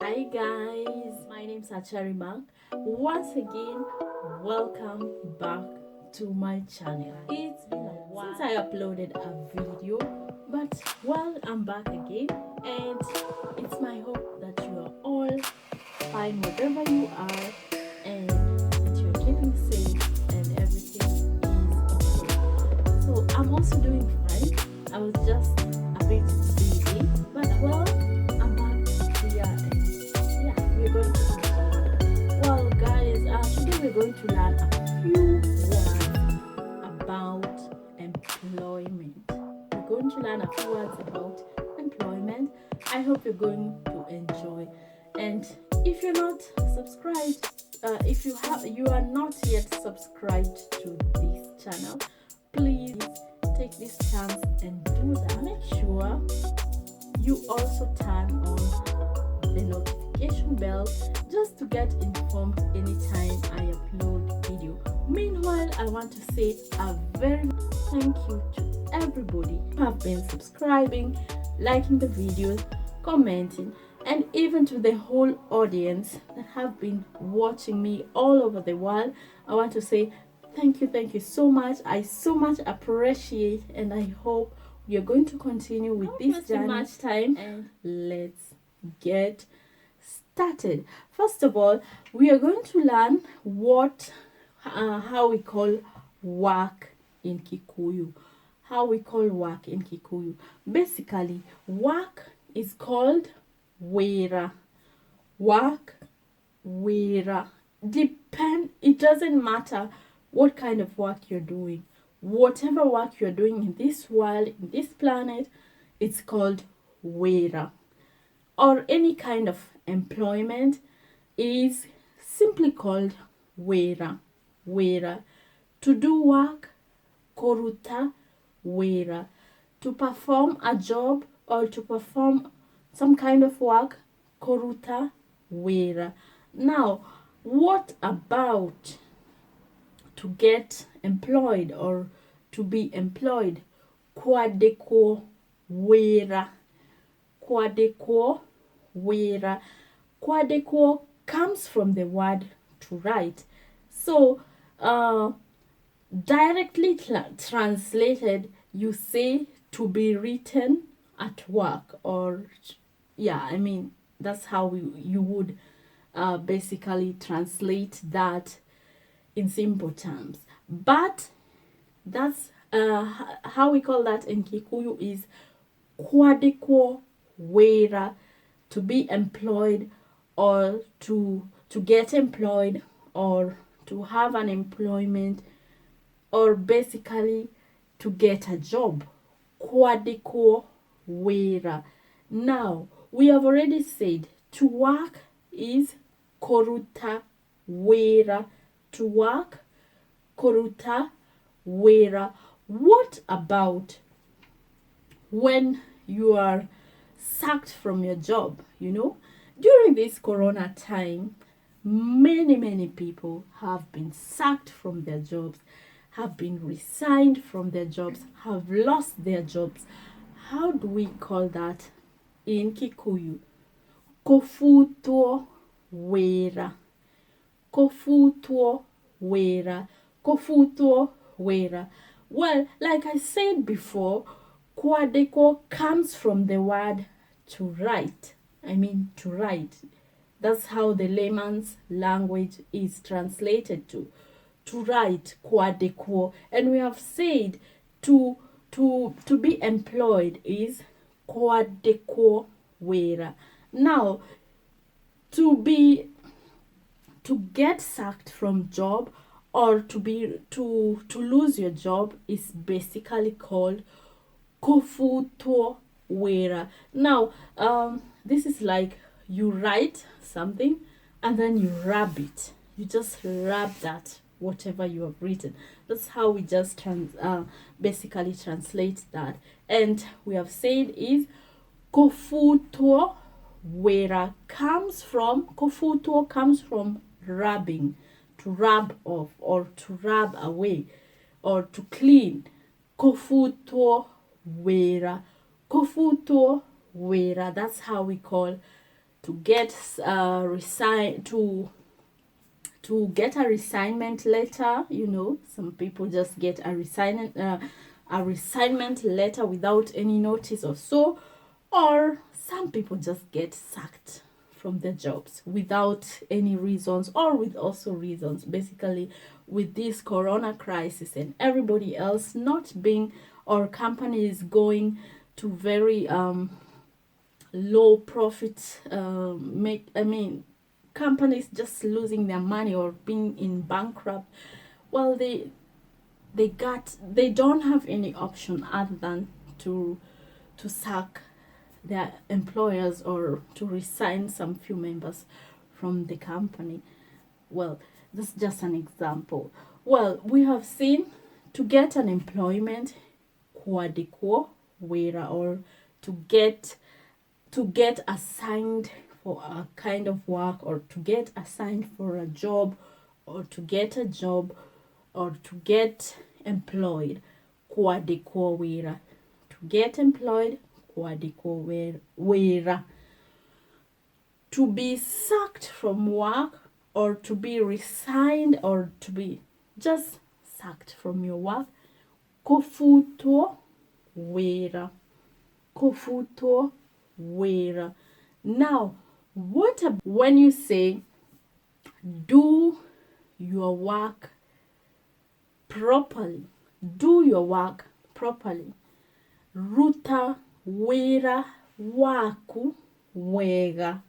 Hi guys, my name is Achari Mark. Once again, welcome back to my channel. It's been a while since I uploaded a video, but well, I'm back again, and it's my hope that you are all fine wherever you are, and that you're keeping safe and everything is okay. So I'm also doing fine. I was just a bit busy, but well, I'm back here and yeah, we're going to continue. Well, guys, today we're going to learn a few words about employment. We're going to learn a few words about employment. I hope you're going to enjoy. And if you're not subscribed, if you are not yet subscribed to this channel, please take this chance and do that. Make sure you also turn on the notification bell just to get informed anytime I upload video. Meanwhile, I want to say a very thank you to everybody who have been subscribing, liking the videos, commenting, and even to the whole audience that have been watching me all over the world. I want to say thank you so much. I so much appreciate, and I hope we are going to continue with this journey. Much time, and let's get started. First of all, we are going to learn how we call work in Kikuyu. How we call work in Kikuyu. Basically, work is called wera. Work, wera. It doesn't matter what kind of work you're doing. Whatever work you're doing in this world, in this planet, it's called wera. Or any kind of employment is simply called wera. Wera. To do work, koruta wera. To perform a job or to perform some kind of work, koruta wera. Now, what about to get employed or to be employed? Kwadeko wera. Kwadeko wera. Kwadeko comes from the word to write. So, directly translated, you say to be written at work, or yeah, I mean that's how you would basically translate that in simple terms. But that's how we call that in Kikuyu is kwadeko wera, to be employed or to get employed or to have an employment or basically to get a job. Kwadeko wera. Now, we have already said to work is koruta wera. To work, koruta wera. What about when you are sacked from your job? During this corona time, many people have been sacked from their jobs, have been resigned from their jobs, have lost their jobs. How do we call that in Kikuyu? Kofuto wera. Kofuto wera. Kofuto wera. Well, like I said before, kwadeko comes from the word to write. I mean to write. That's how the layman's language is translated to write, kwadeko. And we have said to be employed is kwadeko wera. Now, to get sacked from job or to lose your job is basically called kofuto wera. Now, this is like you write something and then you rub it. You just rub that whatever you have written. That's how we just basically translate that. And we have said is kofuto wera kofuto comes from rubbing, to rub off or to rub away or to clean. Kofuto wera. Kofuto wera. That's how we call get to get a resignment letter. You know, some people just get a resignment letter without any notice or so, or some people just get sacked from their jobs without any reasons, or with also reasons. Basically, with this corona crisis and everybody else not being, or companies going to very low profit, companies just losing their money or being in bankrupt. Well, they don't have any option other than to sack their employers or to resign some few members from the company. Well, that's just an example. Well, we have seen, to get an employment, kuandikwo wera, or to get assigned for a kind of work, or to get assigned for a job, or to get a job, or to get employed, kuandikwo wera. To get employed, kuandikwo wera. To be sacked from work, or to be resigned, or to be just sacked from your work, kufutwo wera. Kufutwo wera. Now, what when you say do your work properly? Do your work properly. Ruta wera waku wega.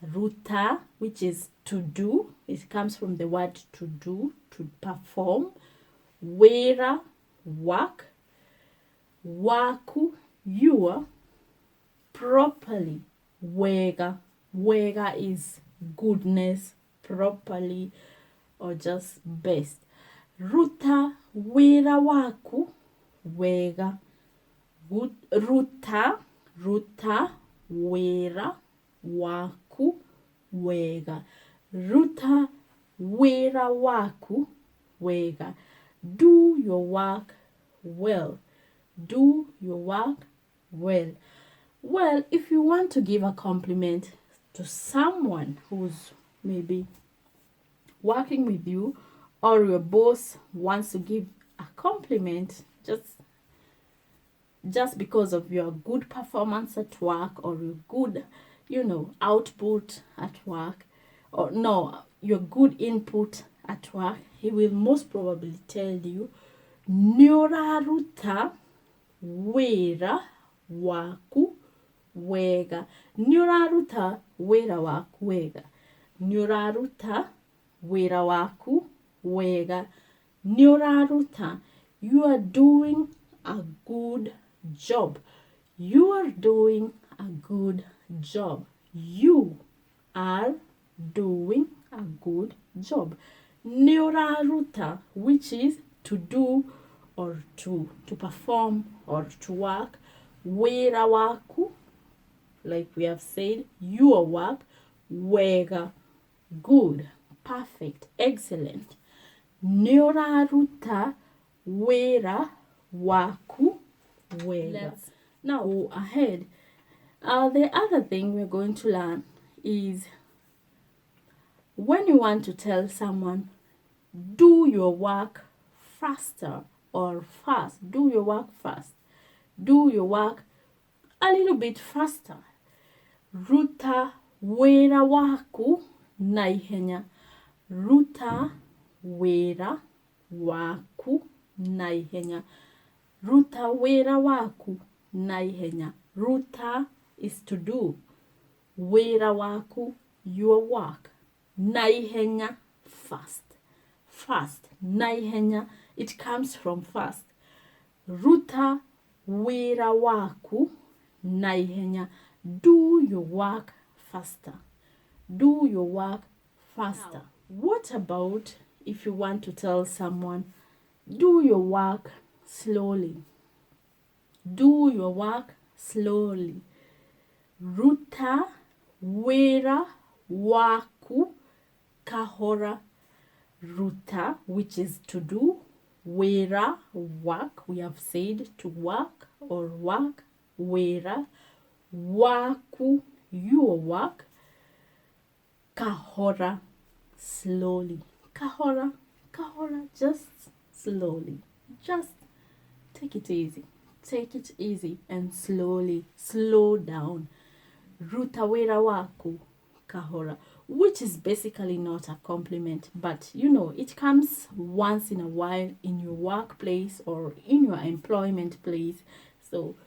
Ruta, which is to do. It comes from the word to do, to perform. Wera, work. Waku, your. Properly. Wega. Wega is goodness, properly, or just best. Ruta wera waku wega. Ruta wera waku wega. Ruta wera waku wega. Do your work well. Do your work well. Well, if you want to give a compliment to someone who's maybe working with you, or your boss wants to give a compliment just because of your good performance at work, or your good, output at work, or no, your good input at work, he will most probably tell you, Nyoraruta wera waku wega. Nyoraruta wera waku wega. Nyoraruta wera waku wega. Nyoraruta, you are doing a good job. You are doing a good job. You are doing a good job. Nyoraruta, which is to do, or to perform, or to work. Wera waku, like we have said, your work. Wega, good, perfect, excellent. Nyoraruta wera waku wega. Let's now go ahead. The other thing we're going to learn is, when you want to tell someone, do your work faster or fast. Do your work fast. Do your work a little bit faster. Ruta wera waku naihenya. Ruta wera waku naihenya. Ruta wera waku naihenya. Ruta is to do. Wera waku, your work. Naihenya, fast. Fast. Naihenya, it comes from fast. Ruta wera waku naihenya. Do your work faster. Do your work faster. Now, what about if you want to tell someone, do your work slowly? Do your work slowly. Ruta wera waku kahora. Ruta, which is to do. Wera, work. We have said to work or work. Wera waku, your work. kahora, slowly. Kahora, kahora, just slowly. Just take it easy. Take it easy and slowly. Slow down. Ruta wera waku, kahora. Which is basically not a compliment, but you know, it comes once in a while in your workplace or in your employment place. So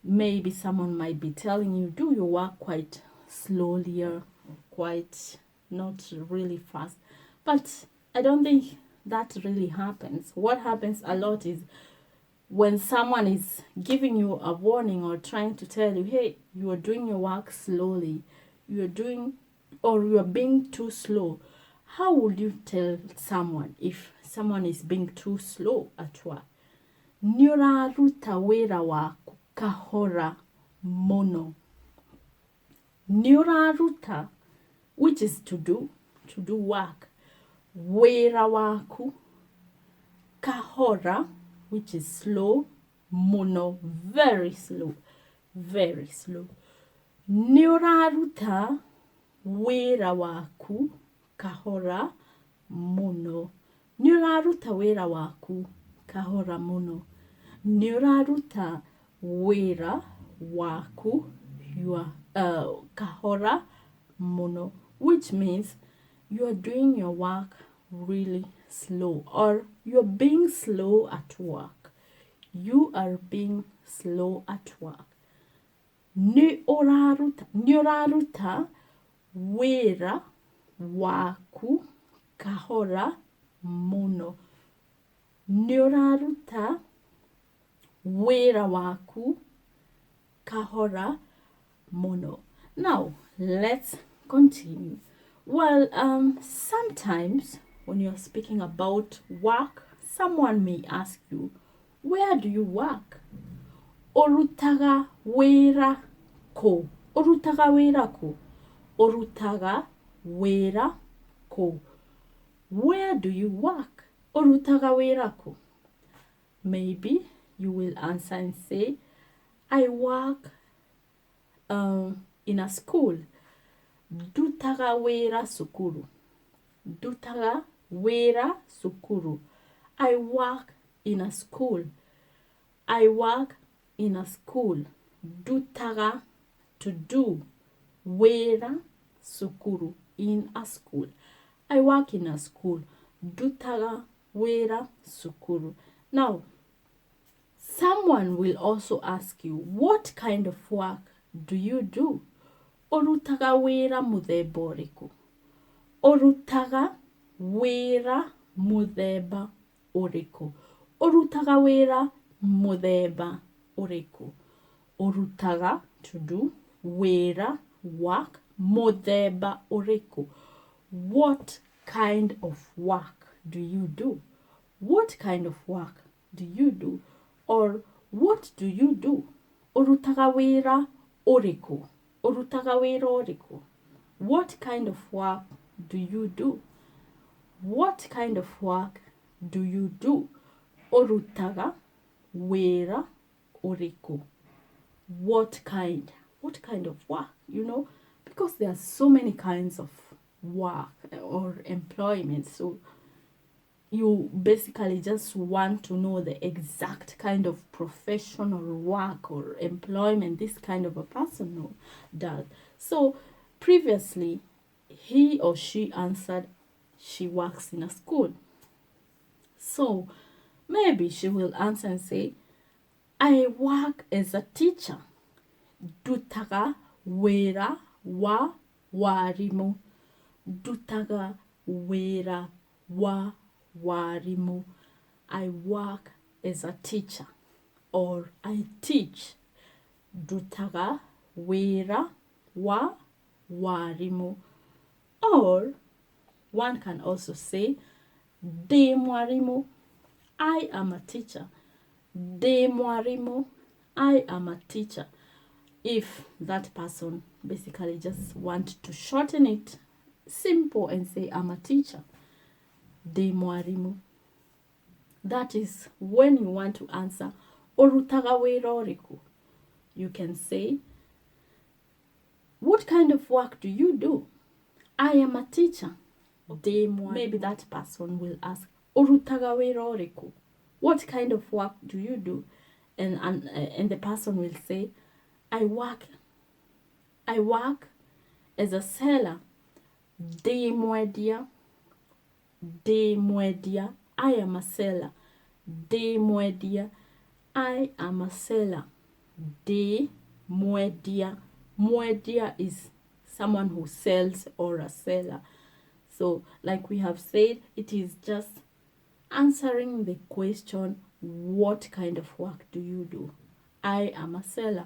maybe someone might be telling you, do your work quite slowly or quite not really fast. But I don't think that really happens. What happens a lot is when someone is giving you a warning or trying to tell you, hey, you are doing your work slowly, you are doing, or you are being too slow. How would you tell someone if someone is being too slow at work? Nĩũraruta wĩra waku kahora mono. Nĩũraruta, which is to do work. Wĩra waku, kahora, which is slow, mono, very slow, very slow. Nĩũraruta wĩra waku kahora mono. Nĩũraruta wĩra waku kahora mono. Nĩũraruta wĩra waku kahora mono, which means you are doing your work really slow, or you're being slow at work. You are being slow at work. Nĩũraruta wĩra waku kahora mono. Nĩũraruta wĩra waku kahora mono. Now, let's continue. Well, sometimes when you're speaking about work, someone may ask you, where do you work? Orutaga wĩra ko. Orutaga wĩra ko. Orutaga wĩra ko. Where do you work? Orutaga wĩra ko. Maybe you will answer and say, I work in a school. Dutaga wĩra sukuru. Dutaga wĩra sukuru. I work in a school. I work in a school. Dutaga, to do. Wĩra sukuru, in a school. I work in a school. Dutaga wĩra sukuru. Now, someone will also ask you, what kind of work do you do? Orutaga wĩra mũthemba ũrĩkũ? Orutaga wĩra mũthemba ũrĩkũ? Orutaga wĩra mũthemba ũrĩkũ? Orutaga, to do, wĩra, work, mũthemba ũrĩkũ? What kind of work do you do? What kind of work do you do? Or what do you do? Orutaga wĩra ũrĩkũ? Orutaga wĩra ũrĩkũ? What kind of work do you do? What kind of work do you do? Orutaga wĩra ũrĩkũ? What kind of work? You know, because there are so many kinds of work or employment. So you basically just want to know the exact kind of profession or work or employment this kind of a person does. So previously, he or she answered she works in a school. So maybe she will answer and say, I work as a teacher. Dutaga wĩra wa warimu. Dutaga wĩra wa warimu. I work as a teacher, or I teach. Dutaga wĩra wa warimu. Or one can also say, de mwarimu, I am a teacher. De mwarimu, I am a teacher. If that person basically just want to shorten it simple and say, I'm a teacher. De mwarimu. That is when you want to answer, orutaga wĩra ũrĩkũ? You can say, what kind of work do you do? I am a teacher. Maybe that person will ask, Orutaga wera oriku? What kind of work do you do? And the person will say, I work as a seller. De mwedia. I am a seller. De mwedia. I am a seller. De mwedia. Mwedia is someone who sells or a seller. So, like we have said, it is just answering the question, what kind of work do you do? I am a seller.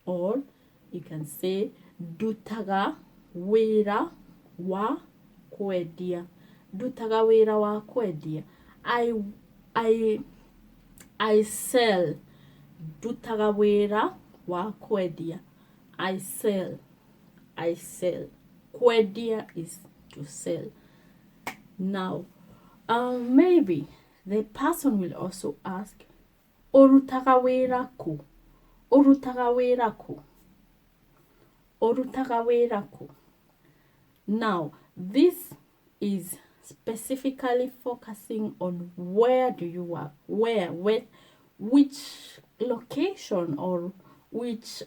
Or you can say, dutaga wera wa kwedia. Dutaga wera wa kwedia. I sell. Dutaga wera wa kwedia. I sell. Kwedia is to sell. Now, maybe the person will also ask, Orutaga wera ku? Orutaga wera ku? Orutaga wera ku? Now, this is specifically focusing on where do you work? Where, which location, or which,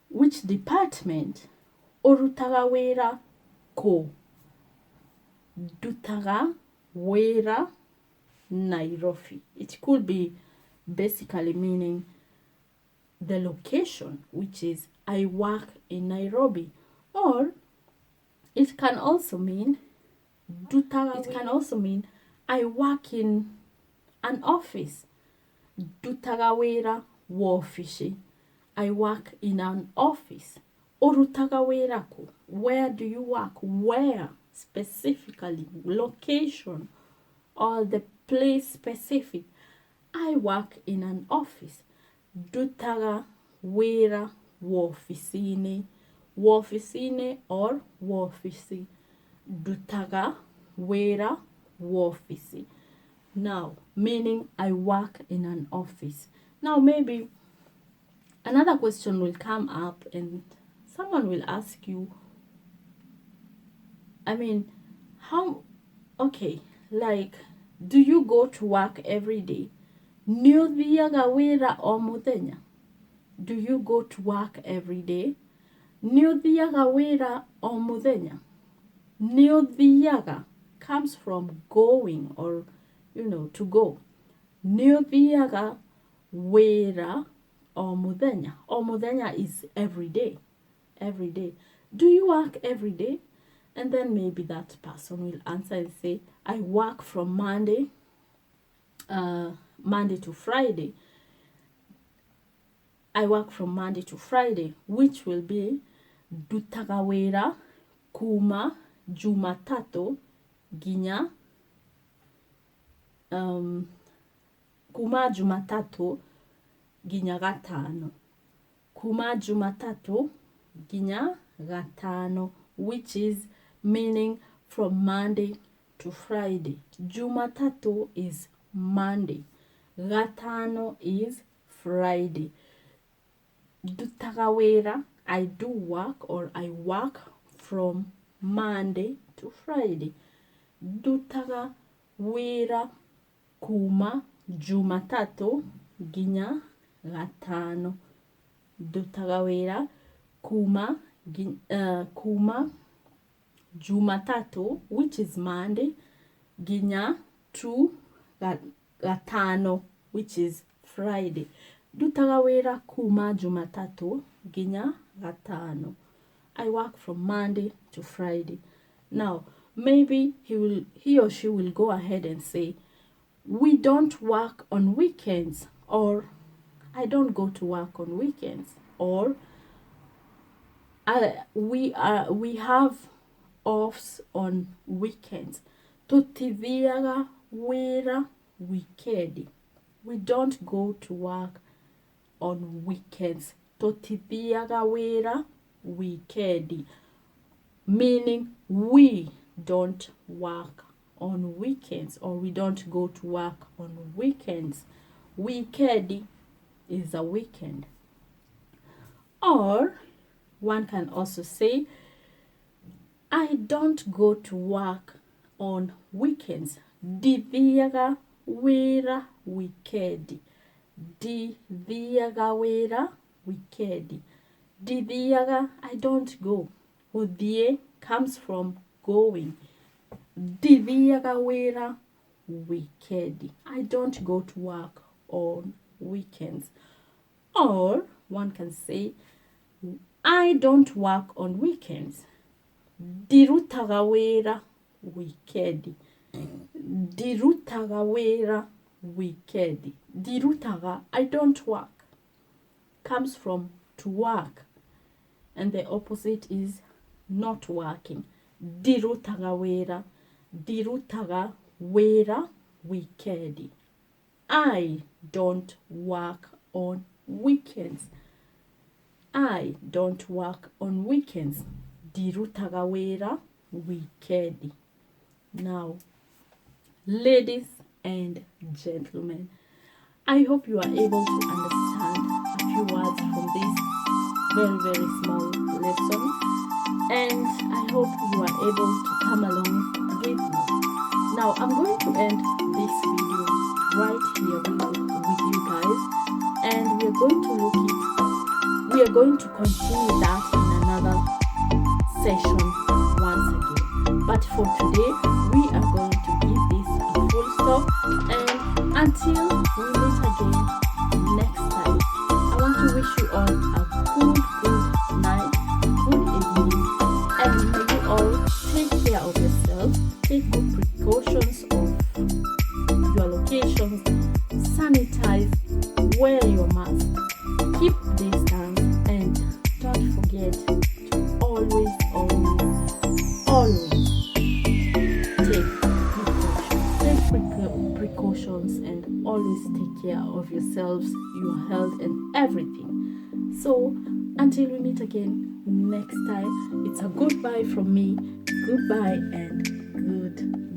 which department? Orutaga wera ko? Dutaga wera Nairobi. It could be basically meaning the location, which is I work in Nairobi. Or it can also mean I work in an office. Dutaga wera wofishi. I work in an office. Orutaga wera ku? Where do you work? Where specifically? Location or the place specific. I work in an office. Dutaga wera wofisini. Wofisini or wofisi. Dutaga wera wofisi. Now, meaning I work in an office. Now, maybe another question will come up and someone will ask you, do you go to work every day? Nĩũthiaga wĩra o mũthenya? Do you go to work every day? Nĩũthiaga wĩra o mũthenya? Nĩũthiaga comes from going, or to go. Nĩũthiaga wĩra o mũthenya? O mũthenya is every day. Every day. Do you work every day? And then maybe that person will answer and say, I work from Monday to Friday. I work from Monday to Friday, which will be dutaga wera kuma Jumatatu ginya kuma Jumatatu ginya gatano. Kuma Jumatatu ginya gatano, which is meaning from Monday to Friday. Jumatatu is Monday. Gatano is Friday. Dutaga wera, I do work, or I work from Monday to Friday. Dutaga wera kuma Jumatatu ginya gatano. Dutaga wera kuma Jumatatu, which is Monday, ginya to gatano, which is Friday. Dutaga wera kuma Jumatatu ginya gatano. I work from Monday to Friday. Now, maybe he or she will go ahead and say, we don't work on weekends, or I don't go to work on weekends, or we have offs on weekends. Tutithiaga wera weekend. We don't go to work on weekends. Tutithiaga wera weekend. Meaning we don't work on weekends, or we don't go to work on weekends. Weekend is a weekend. Or One can also say, I don't go to work on weekends. Ndithiaga wĩra weekend. Ndithiaga wĩra weekend. Ndithiaga, I don't go. Gũthiĩ comes from going. Ndithiaga wĩra weekend. I don't go to work on weekends. Or one can say, I don't work on weekends. Ndirutaga wĩra weekend. Ndirutaga wĩra weekend. Ndirutaga, I don't work, comes from to work. And the opposite is not working. Ndirutaga wĩra. Ndirutaga wĩra weekend. I don't work on weekends. I don't work on weekends. Ndirutaga wĩra weekend. Now, ladies and gentlemen, I hope you are able to understand a few words from this very, very small lesson. And I hope you are able to come along with me. Now, I'm going to end this video right here with you guys. And we are going to continue that in another session once again. But for today, we are going to give this a full stop. And until we meet again next time, I want to wish you all a good night, good evening, and may you all take care of yourself, take good precautions of your locations, sanitize, wear your mask, keep distance, and don't forget to always take precautions and always take care of yourselves, your health, and everything. So until we meet again next time, it's a goodbye from me. Goodbye and good